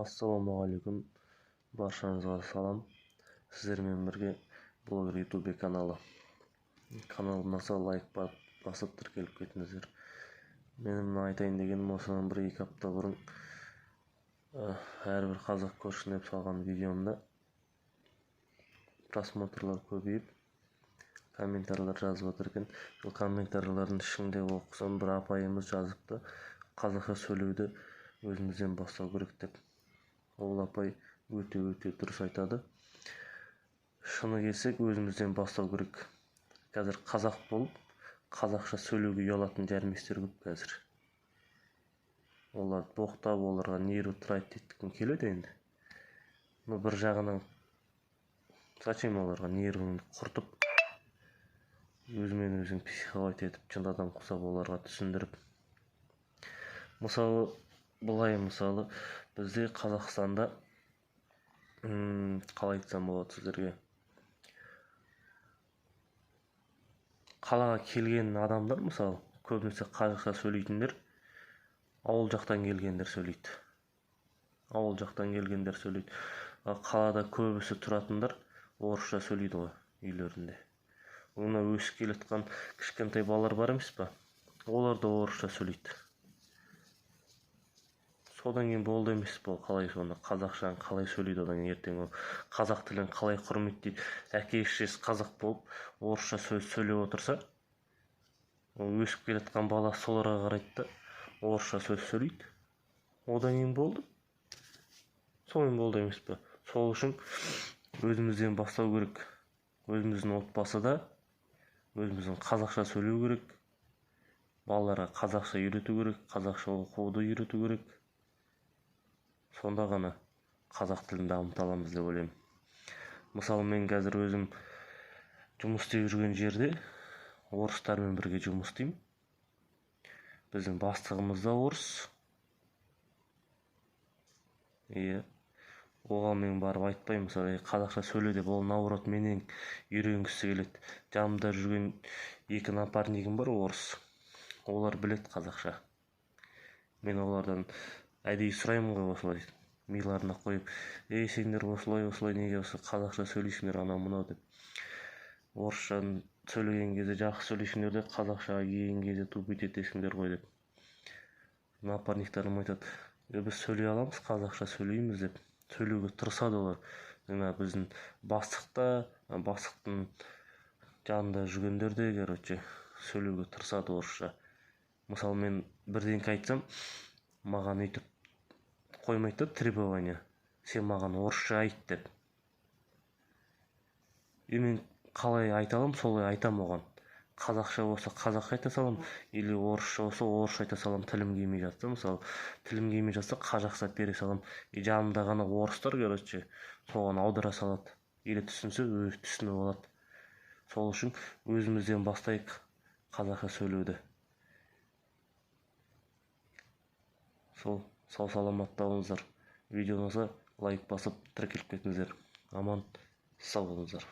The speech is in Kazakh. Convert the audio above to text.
Ассалаумағалейкум, баршаңызға салам. Сіздермен бірге блогер ютубе каналы. Канал ұнаса лайк басып тіркеліп кетіңіздер. Менің айтайын дегенім осыдан 1-2 апта бұрын әрбір қазақ көршін деп салған видеомда просмотрлар көбейіп, комментарийлер жазып отыр екен. Бұл комментарийлердің ішінде оқысам, бір апайымыз жазыпты: қазақша сөйлеуді өзімізден бастау керек деп. Ол апай өте дұрыс айтады. Шыны келсек, өзімізден бастау керек. Қазір қазақ болып, қазақша сөйлеуге ұялатын жәрместер көп қазір. Олар боқтап, оларға нейротрайт дейтін келеді енді. Но бір жағынан зачем оларға нейроны құртып, өзімен өзің психовать етіп, жын адам құсап оларға түсіндіріп. Мысалы, бізде Қазақстанда қалай айтсам болады сіздерге, қалаға келген адамдар, мысалы, көбінесе қазақша сөйлейтіндер, ауыл жақтан келгендер сөйлейді. Қалада көбісі тұратындар орысша сөйлейді ғой үйлерінде. Оны өсіп келетқан кішкентай балалар бар емес па? Олар да орысша сөйлейді. Содан кейін болды емес па? Қалай сонда қазақшаны қалай сөйлейді, одан ертең қазақ тілін қалай құрметтейді? Әке-шешесі қазақ болып орысша сөйлеп отырса, өсіп келетқан бала соларға қарайды да орысша сөз сөйлейді. Одан кейін болды. Сонымен болды емес па? Сол үшін өзімізден бастау керек. Өзіміздің отбасыда өзіміздің қазақша сөйлеу керек. Балаларға қазақша үйрету керек, қазақша оқуды үйрету керек. Сонда ғана қазақ тілін дамыта аламыз деп ойлаймын. Мысалы, мен қазір өзім жұмыс істеп жүрген жерде орыстармен бірге жұмыс істеймін. Біздің бастығымыз да орыс. Оған мен барып айтпаймын, мысалы, қазақша сөйле деп, ол наоборот менен үйренгісі келеді. Жанымда жүрген 2 напарнигім бар, орыс. Олар білет қазақша. Мен олардан әдейі сұраймын ғой осылай, миларына қойып: сендер осылай неге осы қазақша сөйлейсіңдер, анау-мынау деп. Орысша сөйлеген кезде жақсы сөйлейсіңдер де, қазақшаға келген кезде тупить етесіңдер ғой деп. Напарниктарым айтады: біз сөйлей аламыз, қазақша сөйлейміз деп. Сөйлеуге тырысады олар. Біздің бастықтың жанында жүргендер де, сөйлеуге тырысады орысша. Мысалы, мен бірдеңке айтсам, маған өйтіп қоймайды да, требование: сен маған орысша айт деп. Мен қалай айта аламын, солай айтам оған. Қазақша болса қазақша айта салам, или орысша болса орысша айта салам. Тілім келмей жатса, мысалы, тілім келмей жатса қазақшалап бере салам. Жанымда ғана орыстар, соған аудара салады. Или түсінсе, өзі түсініп алады. Сол үшін өзімізден бастайық қазақша сөйлеуді. Сау саламатта болыңыздар. Видеоңызға лайк басып тіркеліп кетіңіздер. Аман сау болыңыздар.